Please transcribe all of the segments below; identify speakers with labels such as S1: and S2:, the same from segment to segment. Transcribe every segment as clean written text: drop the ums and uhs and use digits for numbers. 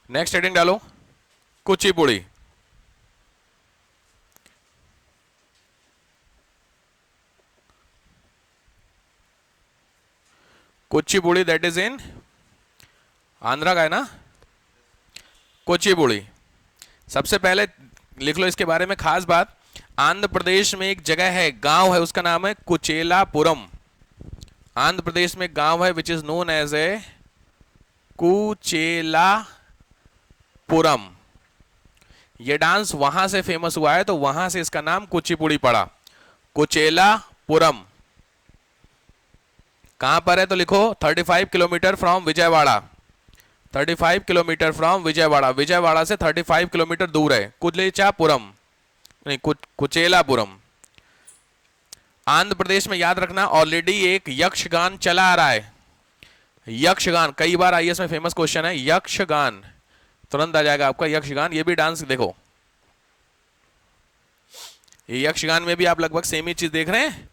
S1: Next heading डालो, Kuchipudi. Kuchipudi that is इन आंध्रा का है ना, कुचिपुड़ी। सबसे पहले लिख लो इसके बारे में खास बात। आंध्र प्रदेश में एक जगह है, गांव है, उसका नाम है कुचेलापुरम। आंध्र प्रदेश में गांव है which is known as a Kuchelapuram. ये डांस वहां से फेमस हुआ है, तो वहां से इसका नाम कुचिपुड़ी पड़ा, कुचेलापुरम। कहां पर है तो लिखो 35 kilometre from Vijayawada. 35 kilometre from Vijayawada, Vijayawada से 35 किलोमीटर दूर है कुचेलापुरम, नहीं कुचेलापुरम। आंध्र प्रदेश में याद रखना ऑलरेडी एक यक्षगान चला आ रहा है। यक्षगान कई बार आईएएस में फेमस क्वेश्चन है, यक्षगान तुरंत आ जाएगा आपका यक्षगान। ये भी डांस देखो, ये यक्षगान में भी आप लगभग सेम ही चीज देख रहे हैं।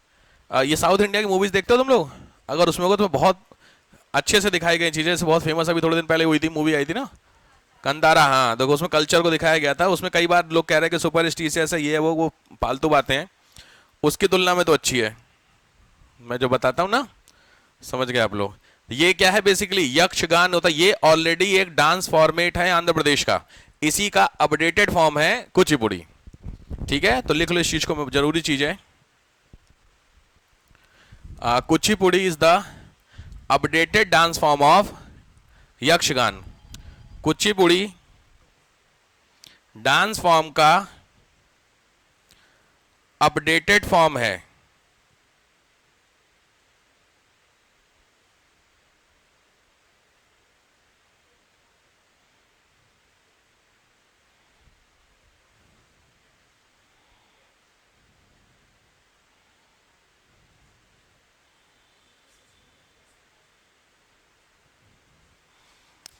S1: ये साउथ इंडिया की मूवीज देखते हो तुम लोग? अगर उसमें होगा तो बहुत अच्छे से दिखाई गई चीजें, बहुत फेमस अभी थोड़े दिन पहले हुई थी, मूवी आई थी ना कंदारा। हाँ देखो, उसमें कल्चर को दिखाया गया था। उसमें कई बार लोग कह रहे हैं कि सुपर स्टिशियस है, ये है वो फालतू बातें हैं। उसकी तुलना में तो अच्छी है, मैं जो बताता हूँ ना, समझ गए आप लोग। ये क्या है बेसिकली, यक्षगान होता है। ये ऑलरेडी एक डांस फॉर्मेट है आंध्र प्रदेश का, इसी का अपडेटेड फॉर्म है कुचिपुड़ी। ठीक है, तो लिख लो इस चीज को, जरूरी चीज है। Kuchipudi is the updated dance form of Yakshagana. Kuchipudi dance form का अपडेटेड फॉर्म है।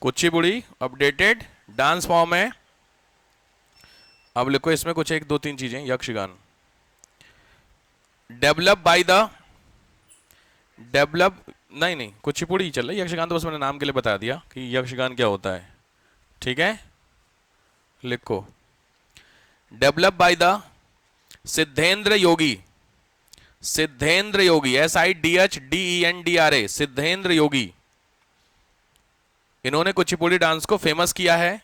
S1: कुचिपुड़ी अपडेटेड डांस फॉर्म है। अब लिखो इसमें कुछ एक दो तीन चीजें। Yakshagana develop by the develop, नहीं नहीं कुचिपुड़ी चल रहा है, यक्षगान तो बस मैंने नाम के लिए बता दिया कि यक्षगान क्या होता है। ठीक है, लिखो develop by the Siddhendra Yogi. Siddhendra Yogi, SIDHDENDRA, Siddhendra Yogi. इन्होंने कुचिपुड़ी डांस को फेमस किया है।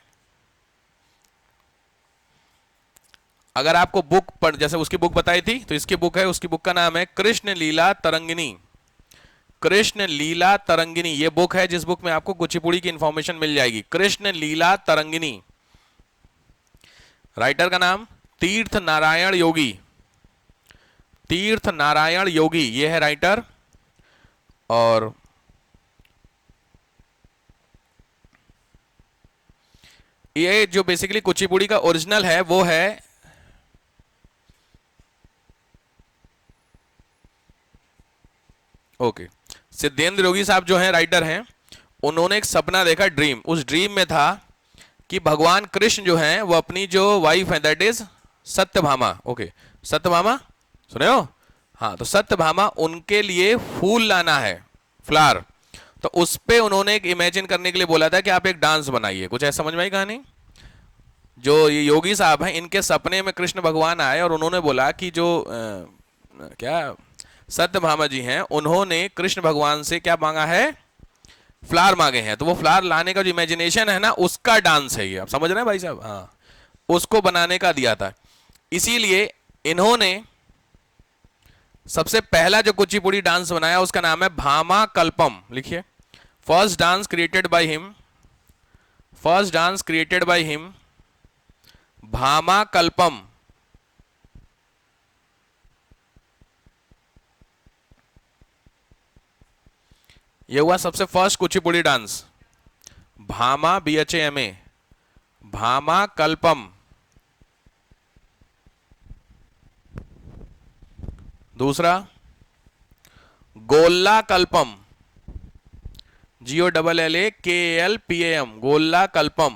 S1: अगर आपको बुक पढ़, जैसे उसकी बुक बताई थी, तो इसकी बुक है, उसकी बुक का नाम है कृष्ण लीला तरंगिनी। कृष्ण लीला तरंगिनी ये बुक है, जिस बुक में आपको कुचिपुड़ी की इंफॉर्मेशन मिल जाएगी। कृष्ण लीला तरंगिनी। राइटर का नाम तीर्थ नारायण योगी। तीर्थ नारायण योगी ये है राइटर। और ये जो बेसिकली कुचिपुड़ी का ओरिजिनल है वो है, ओके, सिद्धेंद्र योगी साहब जो हैं राइटर हैं, उन्होंने एक सपना देखा, ड्रीम। उस ड्रीम में था कि भगवान कृष्ण जो हैं वो अपनी जो वाइफ है that is Satyabhama, okay, Satyabhama सुने हो? हाँ, तो सत्यभामा उनके लिए फूल लाना है, फ्लावर। तो उस पे उन्होंने एक इमेजिन करने के लिए बोला था कि आप एक डांस बनाइए। कुछ ऐसा समझ में आई कहानी? जो ये योगी साहब हैं, इनके सपने में कृष्ण भगवान आए और उन्होंने बोला कि जो क्या सत्यभामा जी हैं, उन्होंने कृष्ण भगवान से क्या मांगा है, फ्लावर मांगे हैं। तो वो फ्लावर लाने का जो इमेजिनेशन है ना, उसका डांस है ये। आप समझ रहे हैं भाई साहब? हाँ, उसको बनाने का दिया था। इसीलिए इन्होंने सबसे पहला जो कुचिपुड़ी डांस बनाया उसका नाम है भामा कल्पम। लिखिए, first dance created by him, first dance created by him, Bhama कल्पम। ये हुआ सबसे first Kuchipudi dance, Bhama BHAMA, Bhama कल्पम। दूसरा गोल्ला कल्पम, GOLLAKALPAM, गोल्ला कल्पम।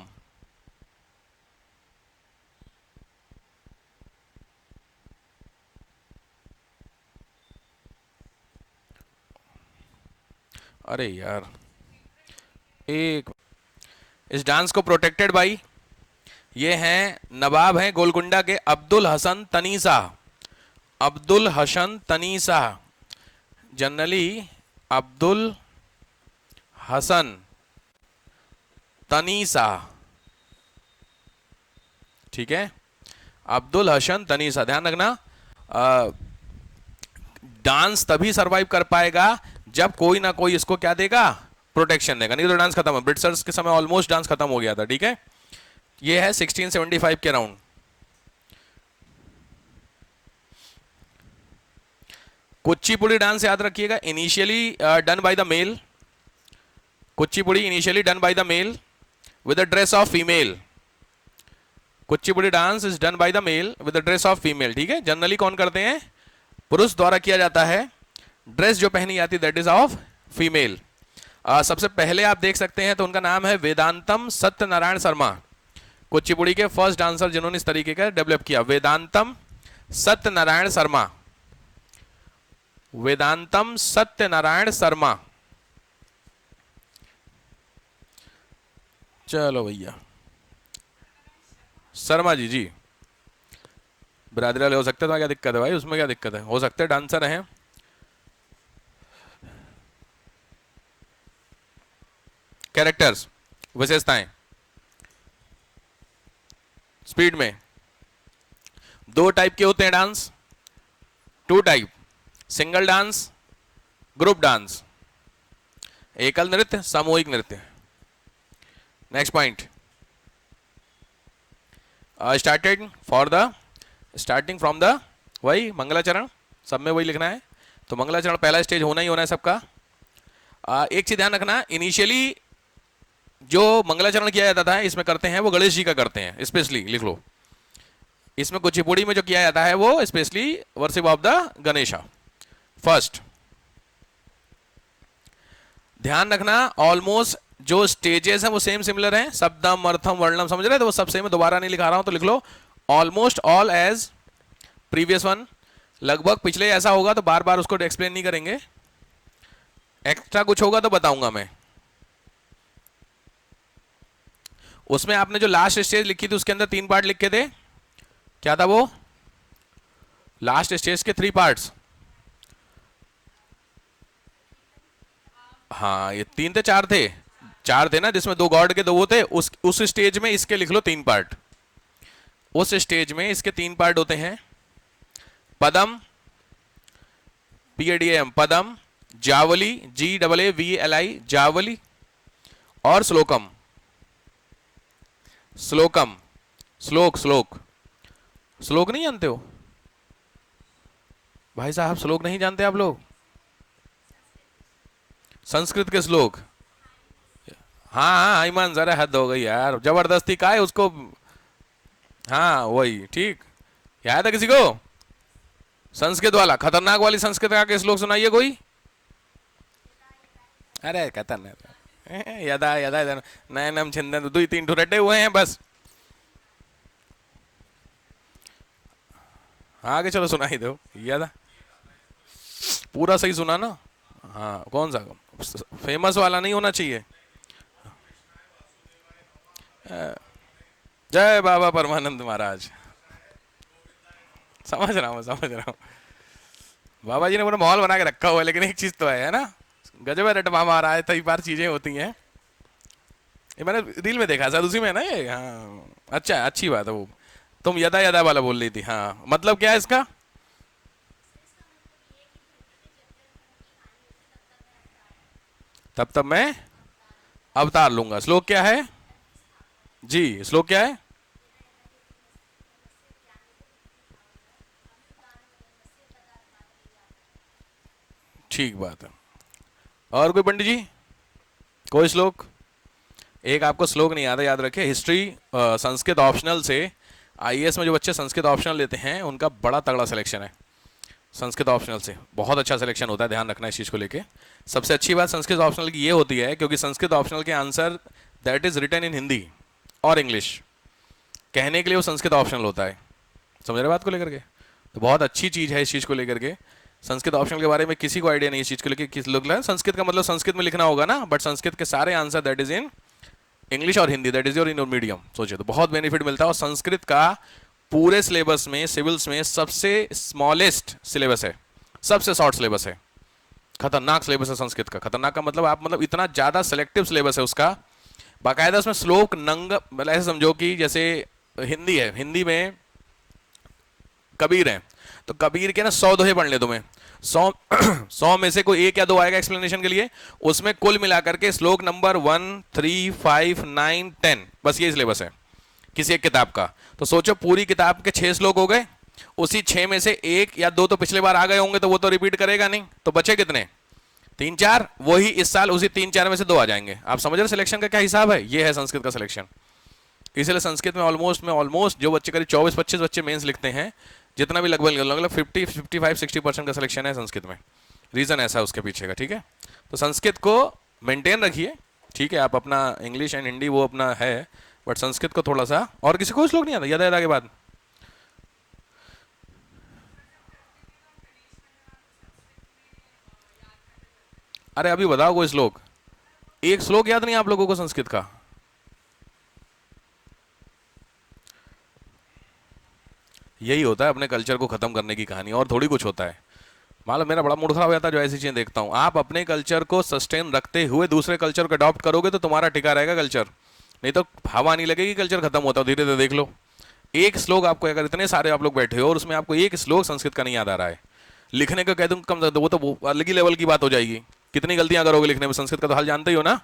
S1: अरे यार, एक इस डांस को प्रोटेक्टेड बाई, ये हैं नवाब हैं गोलकुंडा के अब्दुल हसन तनी शाह, अब्दुल हसन तनी शाह, जनरली अब्दुल हसन तनी शाह, ठीक है, अब्दुल हसन तनी शाह। ध्यान रखना, डांस तभी सरवाइव कर पाएगा जब कोई ना कोई इसको क्या देगा, प्रोटेक्शन देगा, नहीं तो डांस खत्म है। ब्रिटिशर्स के समय ऑलमोस्ट डांस खत्म हो गया था, ठीक है। ये है 1675 के अराउंड। कुचिपुड़ी डांस याद रखिएगा, initially done by the male, Kuchipudi initially done by the male with the dress of female, Kuchipudi dance is done by the male with the dress of female, ठीक है। जनरली कौन करते हैं, पुरुष द्वारा किया जाता है, ड्रेस जो पहनी जाती है दैट इज ऑफ फीमेल। सबसे पहले आप देख सकते हैं तो उनका नाम है वेदांतम सत्यनारायण शर्मा, कुचिपुड़ी के फर्स्ट डांसर जिन्होंने इस तरीके का डेवलप किया, वेदांतम सत्यनारायण शर्मा, वेदांतम सत्यनारायण शर्मा। चलो भैया, शर्मा जी, जी बिरादरी वाले हो सकते हैं, तो क्या दिक्कत है भाई, उसमें क्या दिक्कत है, हो सकते हैं डांसर हैं। कैरेक्टर्स, विशेषताएं, स्पीड में दो टाइप के होते हैं dance, two type, single dance, group dance, एकल नृत्य, सामूहिक नृत्य। Next point, starting from the, वही मंगलाचरण, सब में वही लिखना है, तो मंगलाचरण पहला स्टेज होना ही होना है सबका। एक चीज ध्यान रखना, इनिशियली जो मंगलाचरण किया जाता था इसमें करते हैं वो गणेश जी का करते हैं, स्पेशली लिख लो, इसमें कुचिपुड़ी में जो किया जाता है वो specially worship of the Ganesha first. ध्यान रखना, ऑलमोस्ट जो स्टेजेस हैं वो सेम सिमिलर हैं, शब्दम अर्थम वर्णम, समझ रहे हैं, तो वो सब सेम, दोबारा नहीं लिखा रहा हूं, तो लिख लो almost all as previous one, लगभग पिछले ऐसा होगा, तो बार बार उसको एक्सप्लेन नहीं करेंगे, एक्स्ट्रा कुछ होगा तो बताऊंगा मैं। उसमें आपने जो लास्ट स्टेज लिखी थी उसके अंदर 3 पार्ट लिखे थे, क्या था वो, लास्ट स्टेज के 3 पार्ट्स, हाँ ये 3 थे 4 थे, 4 थे ना, जिसमें 2 गॉड के 2 वो थे, उस स्टेज में इसके लिख लो 3 पार्ट, उस स्टेज में इसके 3 पार्ट होते हैं, पदम, PADAM पदम, जावली, GAAVLI जावली, और श्लोकम, श्लोकम, श्लोक, श्लोक नहीं जानते हो भाई साहब, श्लोक नहीं जानते आप लोग, संस्कृत के श्लोक, हाँ हाँ ईमान, जरा हद हो गई यार, जबरदस्ती का है उसको, हाँ वही, ठीक, याद है किसी को, संस्कृत वाला, खतरनाक वाली संस्कृत का श्लोक सुनाइए कोई, अरे खतरनाक, यदा यदा नयनम छिंदन, 2-3 रटे हुए हैं बस, आगे चलो सुनाई दो, यदा पूरा सही सुना ना, हाँ कौन सा, फेमस वाला नहीं होना चाहिए, जय बाबा परमानंद महाराज, समझ रहा हूँ, बाबा जी ने पूरा माहौल बना के रखा हुआ है, लेकिन एक चीज तो है ना, गजब रटवा मारा है, कई बार चीजें होती हैं, ये मैंने रील में देखा शायद उसी में ना ये, हाँ अच्छा अच्छी बात है वो, तुम यदा यदा वाला बोल रही थी, हाँ मतलब क्या है इसका, तब तब मैं अवतार लूंगा, श्लोक क्या है जी, श्लोक क्या है, ठीक बात है, और कोई पंडित जी, कोई श्लोक, एक आपको श्लोक नहीं आता, याद रखे, हिस्ट्री संस्कृत ऑप्शनल से IAS में जो बच्चे संस्कृत ऑप्शनल लेते हैं उनका बड़ा तगड़ा सिलेक्शन है, संस्कृत ऑप्शनल से बहुत अच्छा सिलेक्शन होता है, ध्यान रखना इस चीज़ को लेके। सबसे अच्छी बात संस्कृत ऑप्शनल की ये होती है क्योंकि संस्कृत ऑप्शनल के answer that is written in Hindi और इंग्लिश, कहने के लिए वो संस्कृत ऑप्शनल होता है, समझ रहे बात को लेकर के, तो बहुत अच्छी चीज़ है इस चीज़ को लेकर के। संस्कृत ऑप्शनल के बारे में किसी को आइडिया नहीं इस चीज़ को लेकर, किस लोग संस्कृत का मतलब संस्कृत में लिखना होगा ना, बट संस्कृत के सारे answer that is in English और Hindi, that is your in medium. सोचिए तो बहुत बेनिफिट मिलता है। और संस्कृत का पूरे सिलेबस में, सिविल्स में सबसे स्मॉलेस्ट सिलेबस है, सबसे शॉर्ट सिलेबस है। खतरनाक सिलेबस है संस्कृत का। खतरनाक का मतलब आप मतलब इतना ज्यादा सेलेक्टिव सिलेबस है उसका। बाकायदा उसमें श्लोक नंग, मतलब ऐसे समझो कि जैसे हिंदी है, हिंदी में कबीर है तो कबीर के ना 100 दोहे पढ़ ले तुम्हें, 100 में से कोई एक या दो आएगा एक्सप्लेनेशन के लिए। उसमें कुल मिलाकर के श्लोक नंबर 1, 3, 5, 9, 10, बस ये सिलेबस है किसी एक किताब का। तो सोचो पूरी किताब के 6 श्लोक हो गए, उसी 6 में से एक या दो तो पिछले बार आ गए होंगे तो वो तो रिपीट करेगा नहीं, तो बचे कितने? 3, 4। वही इस साल उसी 3, 4 में से 2 आ जाएंगे। आप समझ रहे सिलेक्शन का क्या हिसाब है? ये है संस्कृत का सिलेक्शन। इसलिए संस्कृत में ऑलमोस्ट जो बच्चे करीब 24-25 बच्चे मेंस लिखते हैं, जितना भी लगभग 50-55-60% का सिलेक्शन है संस्कृत में। रीजन ऐसा है उसके पीछे का, ठीक है। तो संस्कृत को मेंटेन रखिए, ठीक है। आप अपना इंग्लिश एंड हिंदी वो अपना है, बट संस्कृत को थोड़ा सा। और किसी को श्लोक नहीं आता याद आगे बाद? अरे अभी बताओ कोई श्लोक, एक श्लोक याद नहीं आप लोगों को संस्कृत का? यही होता है अपने कल्चर को खत्म करने की कहानी, और थोड़ी कुछ होता है। मान लो मेरा बड़ा मूड खराब हो जाता है जो ऐसी चीजें देखता हूं। आप अपने कल्चर को सस्टेन रखते हुए दूसरे कल्चर को अडॉप्ट करोगे तो तुम्हारा टिका रहेगा कल्चर, नहीं तो हवा नहीं लगेगी, कल्चर खत्म होता है धीरे धीरे। देख लो एक श्लोक आपको, अगर इतने सारे आप लोग बैठे हो और उसमें आपको एक श्लोक संस्कृत का नहीं याद आ रहा है, लिखने का कह दूं कम, वो तो अलग ही लेवल की बात हो जाएगी। कितनी गलतियां करोगे लिखने में, संस्कृत का तो हाल जानते ही हो ना।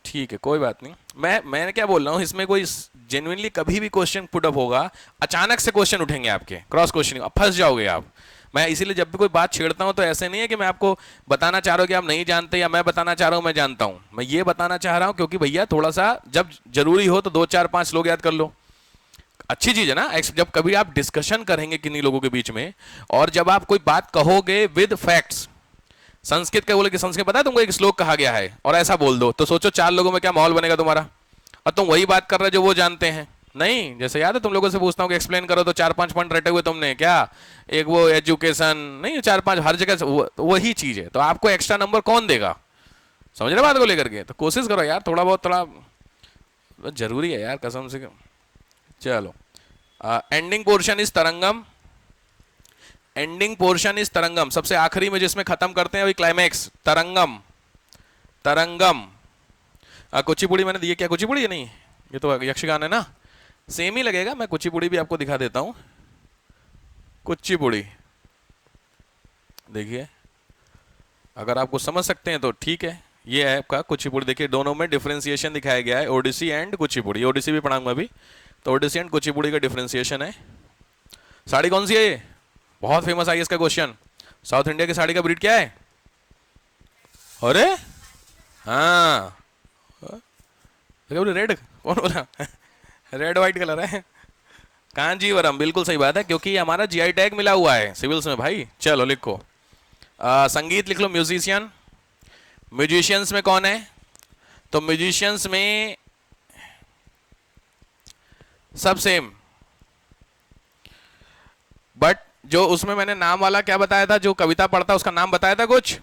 S1: ठीक है कोई बात नहीं। मैं क्या बोल रहा हूँ, इसमें कोई जेन्युइनली कभी भी क्वेश्चन पुट अप होगा, अचानक से क्वेश्चन उठेंगे आपके, क्रॉस क्वेश्चनिंग, फंस जाओगे आप। मैं इसीलिए जब भी कोई बात छेड़ता हूं तो ऐसे नहीं है कि मैं आपको बताना चाह रहा हूं कि आप नहीं जानते, या मैं बताना चाह रहा हूं मैं जानता हूं। मैं ये बताना चाह रहा हूं क्योंकि भैया थोड़ा सा जब जरूरी हो तो 2, 4, 5 लोग याद कर लो, अच्छी चीज है ना। जब कभी आप डिस्कशन करेंगे किन्हीं लोगों के बीच में, और जब आप कोई बात कहोगे विद फैक्ट्स, संस्कृत का बोले कि संस्कृत पता है तुमको एक श्लोक कहा गया है, और ऐसा बोल दो तो सोचो 4 लोगों में क्या माहौल बनेगा तुम्हारा। और तुम वही बात कर रहे हो जो वो जानते हैं। नहीं, जैसे याद है तुम लोगों से पूछता हूँ कि एक्सप्लेन करो तो 4-5 पॉइंट रटे हुए तुमने क्या, एक वो एजुकेशन, नहीं 4-5 हर जगह तो वही चीज है। तो आपको एक्स्ट्रा नंबर कौन देगा? समझ रहे बात को लेकर के? तो कोशिश करो यार थोड़ा बहुत, थोड़ा जरूरी है यार कसम से। चलो ending portion is Tarangam, ending portion is Tarangam, सबसे आखिरी में जिसमें खत्म करते हैं वही क्लाइमैक्स, तरंगम। तरंगम कुचिपुड़ी मैंने दिए क्या? कुचिपुड़ी है नहीं, ये तो यक्षगान है ना, सेम ही लगेगा। मैं कुचिपुड़ी भी आपको दिखा देता हूं। कुचिपुड़ी देखिए, अगर आपको समझ सकते हैं तो ठीक है। ये है आपका कुचिपुड़ी, देखिए दोनों में डिफरेंशिएशन दिखाया गया है, ओडिसी एंड कुचिपुड़ी। ओडिसी भी पढ़ाऊंगा अभी, तो ओडिसी एंड कुचिपुड़ी का डिफरेंशिएशन है। साड़ी कौन सी है ये? बहुत फेमस आई इसका क्वेश्चन। साउथ इंडिया की साड़ी का ब्रीड क्या है? अरे हाँ, रेड, कौन बोला? रेड व्हाइट कलर है, कांजीवरम, बिल्कुल सही बात है, क्योंकि हमारा जीआई टैग मिला हुआ है सिविल्स में भाई। चलो लिखो, संगीत लिख लो, म्यूजिशियन। म्यूजिशियंस में कौन है? तो म्यूजिशियंस में सब सेम, बट जो उसमें मैंने नाम वाला क्या बताया था, जो कविता पढ़ता उसका नाम बताया था कुछ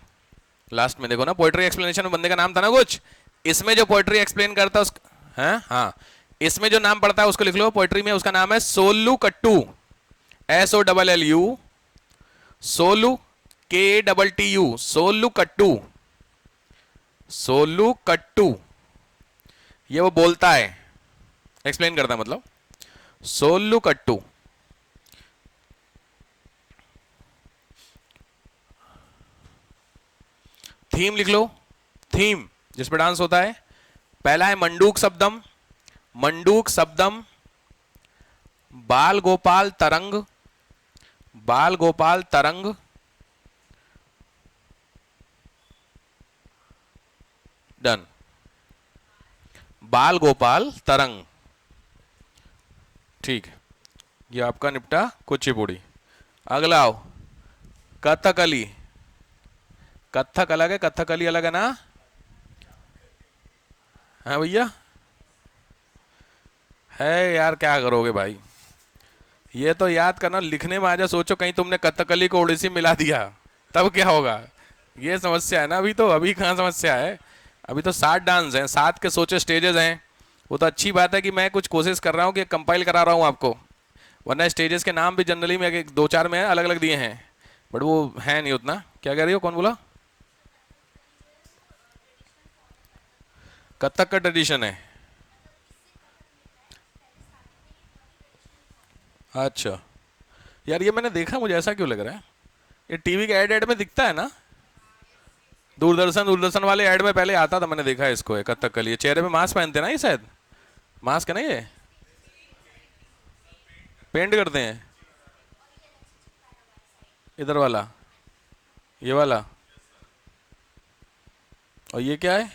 S1: लास्ट में, देखो ना पोएट्री एक्सप्लेनेशन में बंदे का नाम था ना कुछ। इसमें जो पोएट्री एक्सप्लेन करता उसका है, हाँ, इसमें जो नाम पड़ता है उसको लिख लो पोएट्री में, उसका नाम है सोल्लू कट्टू, SOLLU, सोलू KTTU, सोल्लू कट्टू। सोल्लू कट्टू ये वो बोलता है, एक्सप्लेन करता है, मतलब सोल्लू कट्टू। थीम लिख लो, थीम जिस पे डांस होता है। पहला है मंडूक शब्दम, मंडूक शब्दम, बाल गोपाल तरंग, बाल गोपाल तरंग, डन, बाल गोपाल तरंग, ठीक है, ये आपका निपटा कुचिपुड़ी। अगला आओ कथकली। कथक अलग है, कथकली अलग है ना? हाँ भैया, है यार, क्या करोगे भाई, ये तो याद करना, लिखने में आ जा। सोचो कहीं तुमने कथकली को ओडिसी मिला दिया तब क्या होगा, ये समस्या है ना। अभी तो अभी कहाँ समस्या है, अभी तो 7 डांस हैं, 7 के सोचे स्टेजेस हैं। वो तो अच्छी बात है कि मैं कुछ कोशिश कर रहा हूँ कि कंपाइल करा रहा हूँ आपको, वरना स्टेजेस के नाम भी जनरली में 2-4 में अलग अलग दिए हैं, बट वो है नहीं उतना। क्या कह रही हो, कौन बोला? कथक का ट्रेडिशन है? अच्छा यार, ये मैंने देखा, मुझे ऐसा क्यों लग रहा है ये टीवी के ऐड में दिखता है ना, दूरदर्शन दूरदर्शन वाले ऐड में पहले आता था, मैंने देखा है इसको, कथक के लिए चेहरे पे मास्क पहनते हैं ना ये, शायद मास्क है ना ये, पेंट करते हैं। इधर वाला, ये वाला, और ये क्या है?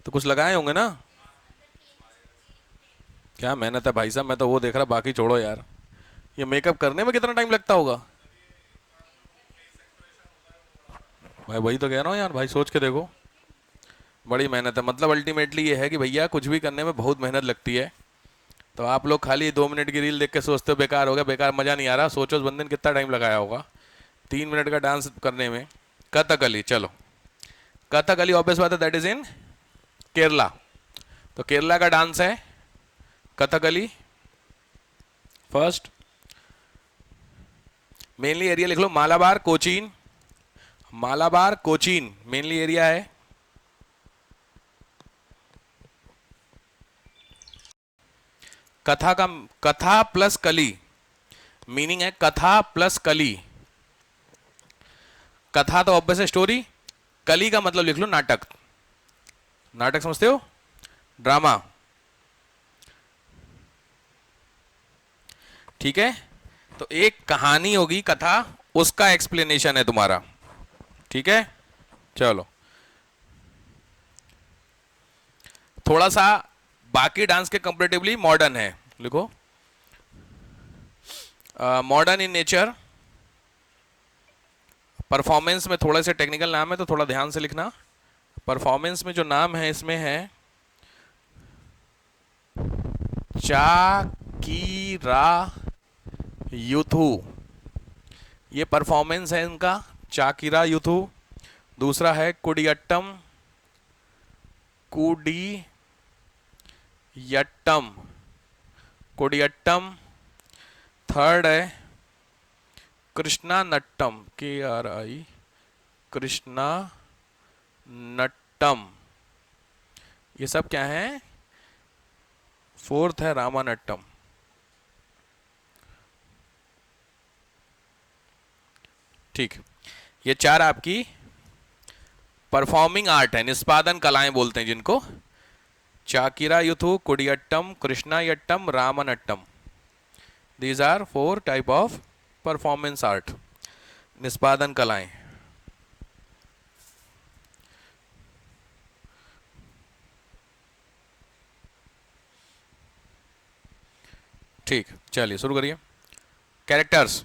S1: तो कुछ लगाए होंगे ना? क्या मेहनत है भाई साहब, मैं तो वो देख रहा, बाकी छोड़ो यार। ये मेकअप करने में कितना टाइम लगता होगा भाई? वही तो कह रहा हूँ यार भाई, सोच के देखो, बड़ी मेहनत है। मतलब अल्टीमेटली ये है कि भैया कुछ भी करने में बहुत मेहनत लगती है। तो आप लोग खाली 2 मिनट की रील देख के सोचते हो बेकार हो गया, बेकार, मजा नहीं आ रहा, सोचो उस बंदे ने कितना टाइम लगाया होगा 3 मिनट का डांस करने में। कथकली, चलो कथकली ऑब्वियस बात है, दैट इज इन केरला। तो केरला का डांस है कथकली। फर्स्ट मेनली एरिया लिख लो, मालाबार कोचीन, मालाबार कोचीन मेनली एरिया है। कथा का, कथा प्लस कली, मीनिंग है कथा प्लस कली। कथा तो ऑब्वियस है स्टोरी, कली का मतलब लिख लो नाटक। नाटक समझते हो, ड्रामा, ठीक है। तो एक कहानी होगी कथा, उसका एक्सप्लेनेशन है तुम्हारा, ठीक है। चलो थोड़ा सा बाकी डांस के कंपेरेटिवली मॉडर्न है, लिखो मॉडर्न इन नेचर। परफॉर्मेंस में थोड़े से टेक्निकल नाम है तो थोड़ा ध्यान से लिखना। परफॉर्मेंस में जो नाम है इसमें है चाकीरा यूथू, ये परफॉर्मेंस है इनका, चाकीरा यूथू। दूसरा है कुडियट्टम, कुडियट्टम, कुडियट्टम। थर्ड है कृष्णा नट्टम, KRI, कृष्णा नट्टम। ये सब क्या है? फोर्थ है रामानट्टम। ठीक, ये 4 आपकी परफॉर्मिंग आर्ट है, निष्पादन कलाएं बोलते हैं जिनको। चाकिरा युथु, Kutiyattam, Krishnanattam, Ramanattam, these are 4 type of performance art, निष्पादन कलाएं। ठीक, चलिए शुरू करिए। कैरेक्टर्स,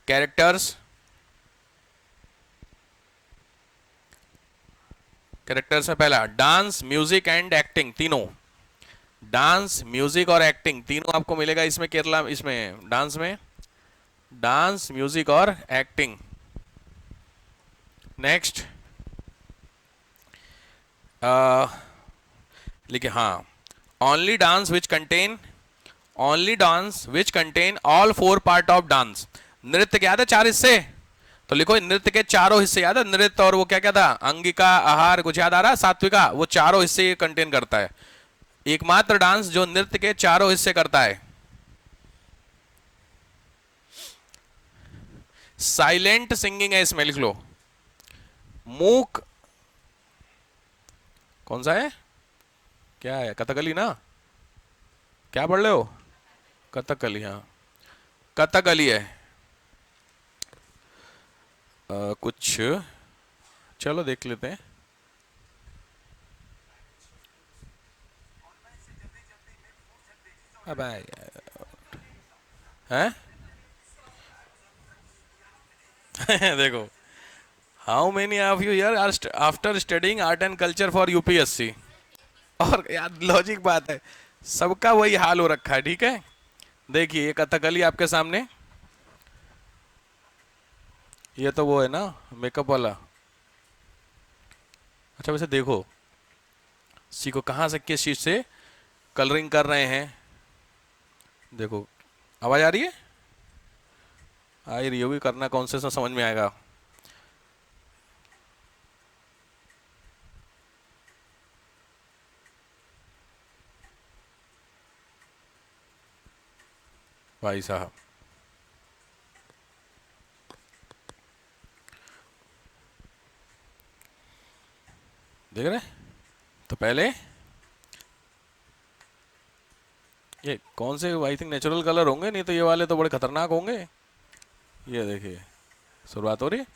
S1: कैरेक्टर्स, कैरेक्टर्स में पहला डांस, म्यूजिक एंड एक्टिंग, तीनों। डांस, म्यूजिक और एक्टिंग तीनों आपको मिलेगा इसमें, केरला इसमें डांस में, डांस, म्यूजिक और एक्टिंग। नेक्स्ट लिखिए, हाँ, only dance which contain, only dance which contain all 4 part of dance. नृत्य क्या था, 4 हिस्से, तो लिखो नृत्य के चारों हिस्से याद है, नृत्य और वो क्या क्या था, अंगिका, आहार, कुछ याद आ रहा, सात्विका, वो चारों हिस्से ये कंटेन करता है। एकमात्र डांस जो नृत्य के चारों हिस्से करता है। साइलेंट सिंगिंग है इसमें, लिख लो। मूक, कौन सा है, क्या है, कथकली ना, क्या पढ़ रहे हो, कथकली, हाँ कथकली है। कुछ चलो देख लेते हैं। अब हैं देखो, how many of you here are after studying art and culture for UPSC। और यार लॉजिक बात है, सबका वही हाल हो रखा है, ठीक है। देखिए ये कथकली आपके सामने, ये तो वो है ना मेकअप वाला, अच्छा वैसे देखो, सीखो कहाँ से किस चीज़ से कलरिंग कर रहे हैं। देखो आवाज़ आ रही है, आ ही रही होगी, करना कौन से से समझ में आएगा। भाई साहब देख रहे हैं? तो पहले ये कौन से, आई थिंक नेचुरल कलर होंगे, नहीं तो ये वाले तो बड़े खतरनाक होंगे। ये देखिए शुरुआत हो रही है।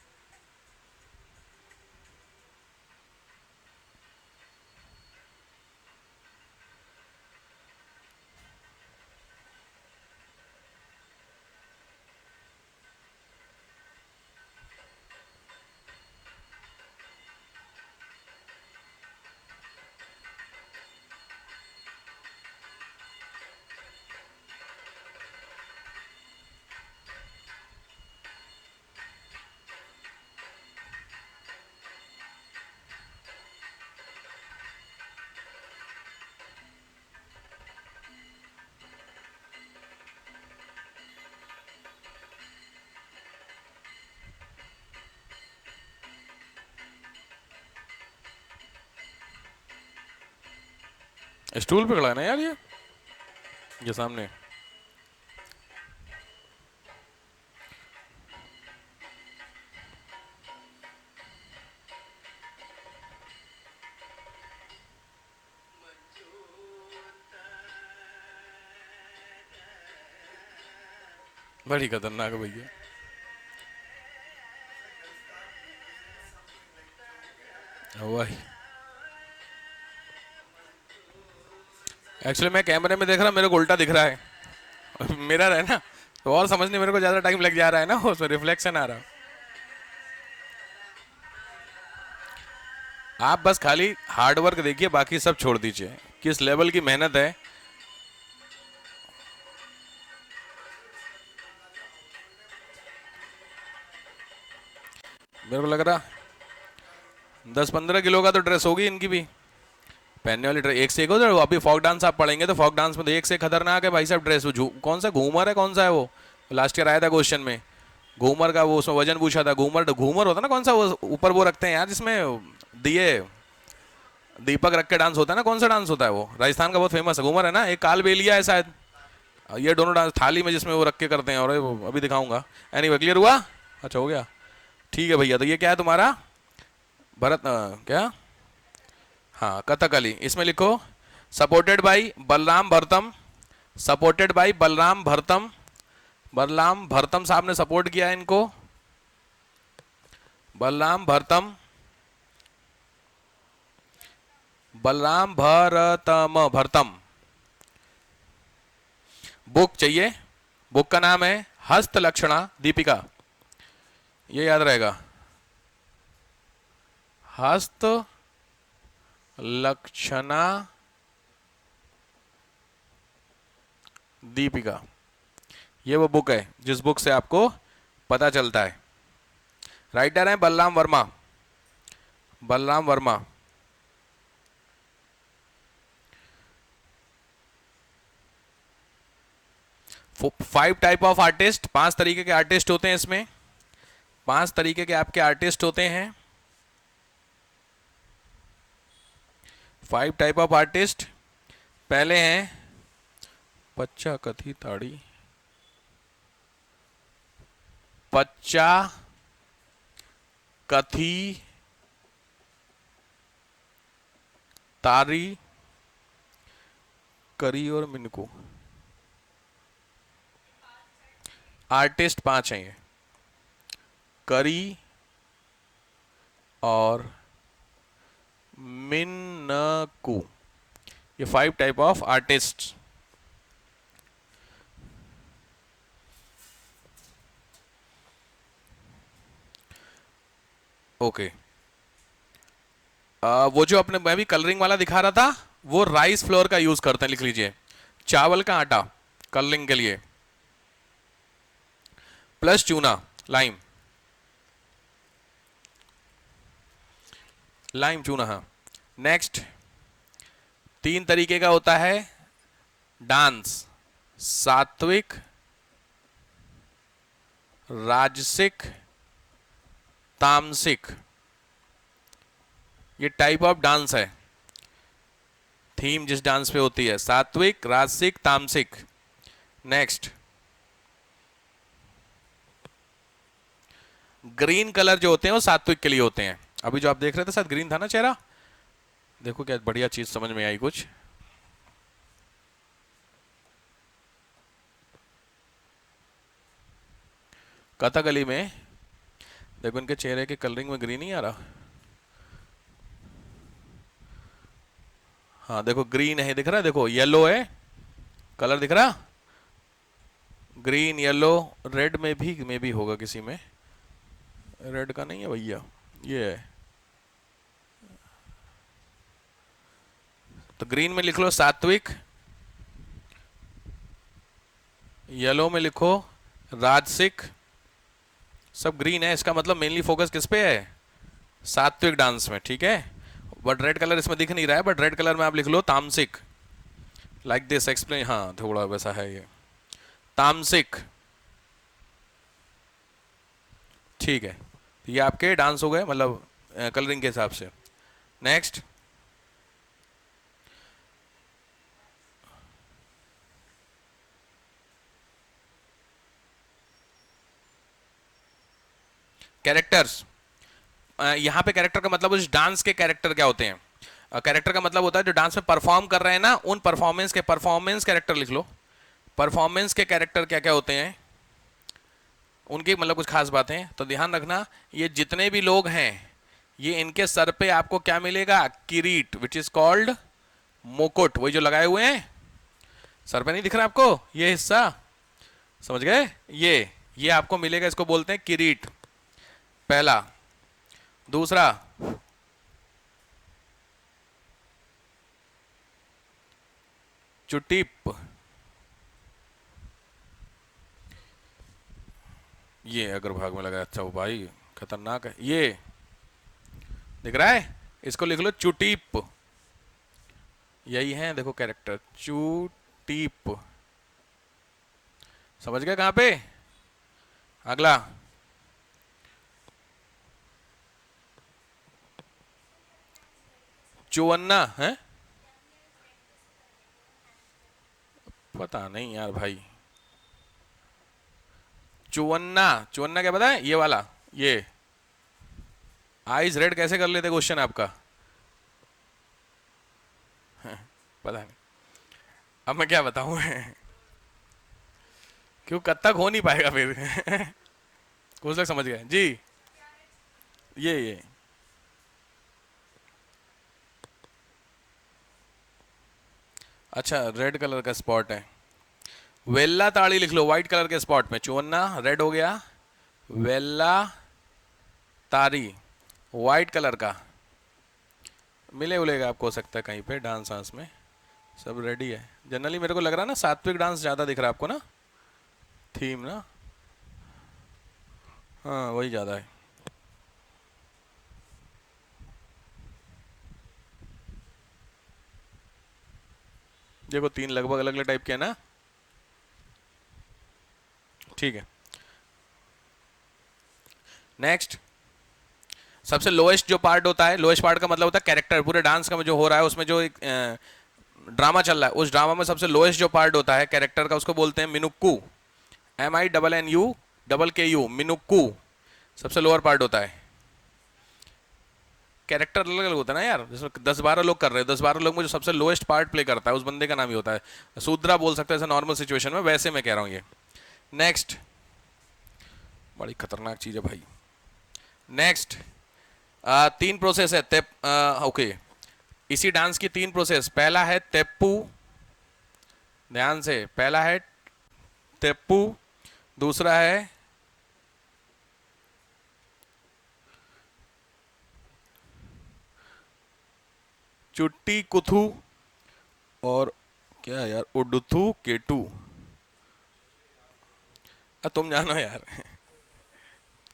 S1: स्टूल पे खड़ा है ना यार ये सामने। बड़ी खतरनाक है भैया। वही एक्चुअली मैं कैमरे में देख रहा, मेरे को उल्टा दिख रहा है। मिरर है ना, तो और समझने मेरे को ज्यादा टाइम लग जा रहा है ना, उसमें रिफ्लेक्शन आ रहा। आप बस खाली हार्ड वर्क देखिए, बाकी सब छोड़ दीजिए, किस लेवल की मेहनत है। मेरे को लग रहा 10-15 किलो का तो ड्रेस होगी इनकी भी, पहनने वाली ड्रेस एक से एक हो। तो अभी फॉक डांस आप पढ़ेंगे तो फॉक डांस में तो एक से खतरनाक है भाई साहब ड्रेस। वो कौन सा घूमर है, कौन सा है वो, लास्ट ईयर आया था क्वेश्चन में, घूमर का वो उसमें वजन पूछा था। घूमर घूमर होता ना कौन सा, वो ऊपर वो रखते हैं यार जिसमें दिए, दीपक रख के डांस होता है ना, कौन सा डांस होता है वो, राजस्थान का बहुत फेमस है, घूमर है ना, एक कालबेलिया है शायद। ये दोनों डांस थाली में जिसमें वो रख के करते हैं, और अभी दिखाऊंगा। एनीवे क्लियर हुआ? अच्छा हो गया, ठीक है भैया। तो ये क्या है तुम्हारा भरत क्या, हाँ कथकली। इसमें लिखो supported by Balarama Bharatam, supported by Balarama Bharatam. Balarama Bharatam साहब ने सपोर्ट किया है इनको, बलराम भरतम, बलराम भरतम भरतम। बुक चाहिए, बुक का नाम है हस्त लक्षणा दीपिका, ये याद रहेगा, हस्त लक्षणा दीपिका। ये वो बुक है जिस बुक से आपको पता चलता है। राइटर है Balram Verma, Balram Verma. Five type of artist, 5 तरीके के आर्टिस्ट होते हैं इसमें, 5 तरीके के आपके आर्टिस्ट होते हैं। 5 टाइप ऑफ आर्टिस्ट। पहले हैं पच्चा कथी ताड़ी, पच्चा कथी तारी करी और मिनको। आर्टिस्ट 5 हैं ये, करी और मिनको, ये 5 टाइप ऑफ आर्टिस्ट। ओके वो जो अपने मैं भी कलरिंग वाला दिखा रहा था, वो राइस फ्लोर का यूज करते हैं, लिख लीजिए, चावल का आटा कलरिंग के लिए, प्लस चूना लाइम। लाइम चूना, हाँ। नेक्स्ट, 3 तरीके का होता है डांस, सात्विक, राजसिक, तामसिक। ये टाइप ऑफ डांस है, थीम जिस डांस पे होती है, सात्विक, राजसिक, तामसिक। नेक्स्ट, ग्रीन कलर जो होते हैं वो सात्विक के लिए होते हैं। अभी जो आप देख रहे थे शायद ग्रीन था ना चेहरा, देखो क्या बढ़िया चीज समझ में आई कुछ। कथकली में देखो इनके चेहरे के कलरिंग में ग्रीन ही आ रहा। हाँ देखो ग्रीन है, दिख रहा है, देखो येलो है, कलर दिख रहा, ग्रीन येलो, रेड में भी होगा किसी में, रेड का नहीं है भैया, ये है। तो ग्रीन में लिख लो सात्विक, येलो में लिखो राजसिक, सब ग्रीन है, इसका मतलब मेनली फोकस किस पे है, सात्विक डांस में, ठीक है। बट रेड कलर इसमें दिख नहीं रहा है, बट रेड कलर में आप लिख लो तामसिक, लाइक दिस एक्सप्लेन, हाँ थोड़ा वैसा है ये तामसिक, ठीक है। तो ये आपके डांस हो गए, मतलब कलरिंग के हिसाब से। Next, characters. यहाँ पे कैरेक्टर का मतलब उस डांस के कैरेक्टर क्या होते हैं, कैरेक्टर का मतलब होता है जो डांस में परफॉर्म कर रहे हैं ना, उन परफॉर्मेंस कैरेक्टर लिख लो। परफॉर्मेंस के कैरेक्टर क्या क्या होते हैं, उनकी मतलब कुछ खास बातें, तो ध्यान रखना, ये जितने भी लोग हैं, ये इनके सर पे आपको क्या मिलेगा, किरीट, विच इज कॉल्ड मुकुट, वही जो लगाए हुए हैं सर पे, नहीं दिख रहा आपको ये हिस्सा, समझ गए, ये आपको मिलेगा, इसको बोलते हैं किरीट, पहला। दूसरा, चुटीप, ये अग्रभाग में लगा, अच्छा वो भाई खतरनाक है, ये दिख रहा है, इसको लिख लो चुटीप, यही है देखो कैरेक्टर, चुटीप, समझ गए कहां पे। अगला, चौवन्ना है, पता नहीं यार भाई, चौवन्ना, चौवन्ना क्या पता है, ये वाला, ये आईज रेड कैसे कर लेते, क्वेश्चन आपका, पता नहीं, अब मैं क्या बताऊं क्यों कत्तक हो नहीं पाएगा फिर कुछ लोग समझ गए जी, ये अच्छा रेड कलर का स्पॉट है, वेल्ला ताड़ी लिख लो, व्हाइट कलर के स्पॉट में, चौवन्ना रेड हो गया, वेल्ला तारी व्हाइट कलर का, मिले उलेगा आपको, हो सकता है कहीं पे डांस वांस में, सब रेडी है। जनरली मेरे को लग रहा है ना सात्विक डांस ज्यादा दिख रहा है आपको ना, थीम ना, हाँ वही ज्यादा है। देखो 3 लगभग अलग अलग टाइप के है ना, ठीक है। नेक्स्ट, सबसे लोएस्ट जो पार्ट होता है, लोएस्ट पार्ट का मतलब होता है कैरेक्टर, पूरे डांस का जो हो रहा है उसमें जो एक ड्रामा चल रहा है, उस ड्रामा में सबसे लोएस्ट जो पार्ट होता है कैरेक्टर का, उसको बोलते हैं मिनुक्कू, MINNU मिनुक्कू, सबसे लोअर पार्ट होता है। कैरेक्टर अलग अलग होता है ना यार, जिसमें 10-12 लोग कर रहे हैं, 10-12 लोग में जो सबसे लोएस्ट पार्ट प्ले करता है उस बंदे का नाम ही होता है, शूद्रा बोल सकते हैं ऐसे नॉर्मल सिचुएशन में, वैसे मैं कह रहा हूँ ये। नेक्स्ट, बड़ी खतरनाक चीज है भाई। नेक्स्ट, 3 प्रोसेस है ओके, इसी डांस की 3 प्रोसेस, पहला है तेप्पू, ध्यान से, पहला है तेप्पू, दूसरा है चुट्टी कुथू, और क्या यार उडुथू केटू, तुम जानो यार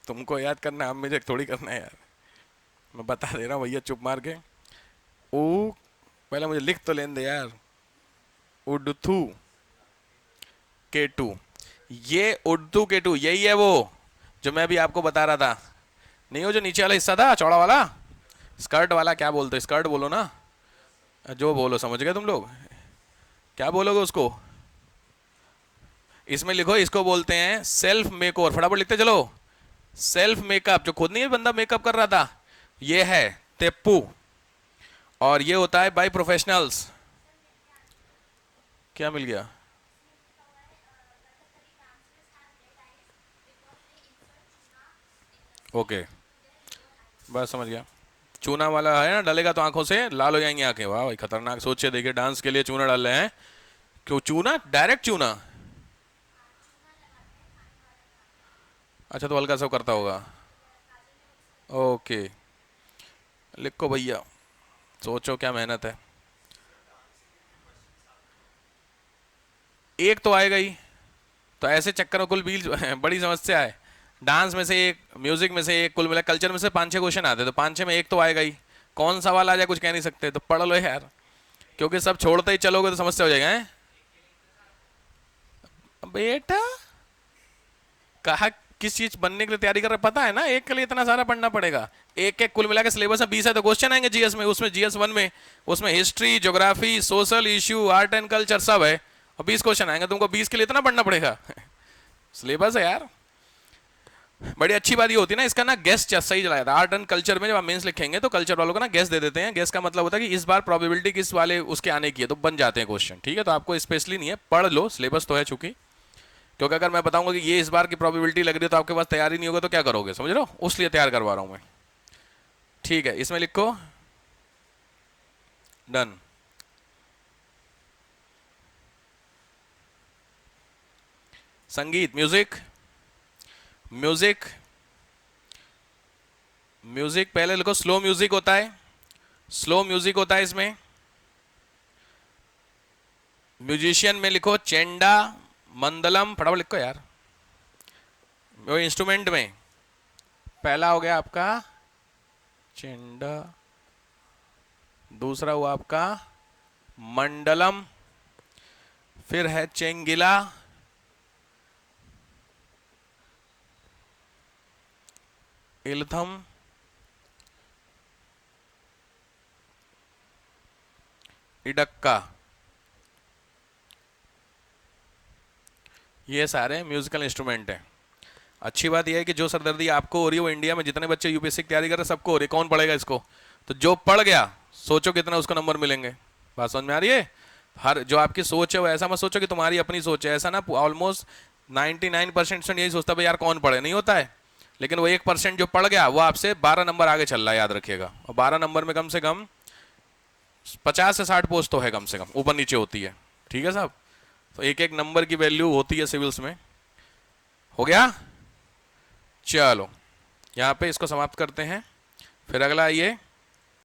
S1: तुमको याद करना है, अब मुझे थोड़ी करना है यार। मैं बता दे रहा हूँ भैया चुप मार के। उ, पहले मुझे लिख तो लेने दे यार। उड्थू केटू, ये उड्थू केटू यही है वो जो मैं भी आपको बता रहा था। नहीं, वो जो नीचे वाला हिस्सा था चौड़ा वाला, स्कर्ट वाला, क्या बोलते हो, स्कर्ट बोलो ना, जो बोलो, समझ गए तुम लोग, क्या बोलोगे उसको। इसमें लिखो, इसको बोलते हैं सेल्फ मेकओवर, फटाफट लिखते चलो। सेल्फ मेकअप, जो खुद नहीं बंदा मेकअप कर रहा था, ये है तेप्पू, और ये होता है बाय प्रोफेशनल्स। क्या मिल गया? ओके, बस समझ गया। चूना वाला है ना, डलेगा तो आंखों से लाल हो जाएंगी आंखें। वाह भाई खतरनाक, सोचिए, देखिए डांस के लिए चूना डाल रहे हैं। क्यों चूना, डायरेक्ट चूना? अच्छा, तो हल्का सा करता होगा। ओके, लिखो भैया, सोचो क्या मेहनत है। एक तो आएगा ही, तो ऐसे चक्कर में कुल 20 बड़ी समस्या है। डांस में से एक, म्यूजिक में से एक, कुल मिला कल्चर में से 5-6 क्वेश्चन आते, तो 5-6 में एक तो आएगा ही। कौन सवाल आ जाए कुछ कह नहीं सकते, तो पढ़ लो यार, क्योंकि सब छोड़ते ही चलोगे तो समस्या हो जाएगा। हैं बेटा, कहा किस चीज बनने के लिए तैयारी कर रहे पता है ना, एक के लिए इतना सारा पढ़ना पड़ेगा। एक एक कुल मिला के सिलेबस में 20 है, तो क्वेश्चन आएंगे जीएस में, उसमें जीएस 1 में, उसमें history, geography, social issue, art and culture सब है, और 20 क्वेश्चन आएंगे, तुमको 20 के लिए इतना पढ़ना पड़ेगा। सिलेबस है यार। बड़ी अच्छी बात ये होती है ना, इसका ना गेस सही चलाया था। आर्ट एंड कल्चर में जब आप मेंस लिखेंगे तो कल्चर वालों का ना गेस दे देते हैं। गेस का मतलब होता है कि इस बार प्रोबेबिलिटी किस वाले उसके आने की है, तो बन जाते हैं क्वेश्चन। ठीक है, तो आपको स्पेशली नहीं है, पढ़ लो, सिलेबस तो है चूंकि। क्योंकि अगर मैं बताऊंगा कि ये इस बार की प्रोबेबिलिटी लग रही है, तो आपके पास तैयारी नहीं होगा, तो क्या करोगे, समझ रहे हो, उसलिए तैयार करवा रहा हूं मैं। ठीक है, इसमें लिखो डन। संगीत, म्यूजिक, म्यूजिक, म्यूजिक पहले लिखो, स्लो म्यूजिक होता है, स्लो म्यूजिक होता है इसमें। म्यूजिशियन में लिखो चेंडा, मंदलम, फटाफट लिखो यार। वो इंस्ट्रूमेंट में पहला हो गया आपका चेंडा, दूसरा हुआ आपका मंडलम, फिर है चेंगिला, इलथम, इडक्का। ये सारे म्यूजिकल इंस्ट्रूमेंट हैं। अच्छी बात यह है कि जो सरदर्दी आपको हो रही है, वो इंडिया में जितने बच्चे यूपीएससी की तैयारी कर रहे हैं सबको हो रही है। कौन पढ़ेगा इसको? तो जो पढ़ गया, सोचो कितना उसको नंबर मिलेंगे। बात समझ में आ रही है? हर जो आपकी सोच है वो ऐसा मत सोचो कि तुम्हारी अपनी सोच है, ऐसा ना। ऑलमोस्ट 99% यही सोचता है यार कौन पढ़े, नहीं होता है। लेकिन वो 1% जो पढ़ गया, वो आपसे 12 नंबर आगे चल रहा है, याद रखिएगा। और 12 नंबर में कम से कम 50 से 60 पोस्ट तो है कम से कम, ऊपर नीचे होती है। ठीक है साहब, तो एक एक नंबर की वैल्यू होती है सिविल्स में। हो गया, चलो यहाँ पे इसको समाप्त करते हैं। फिर अगला आइए,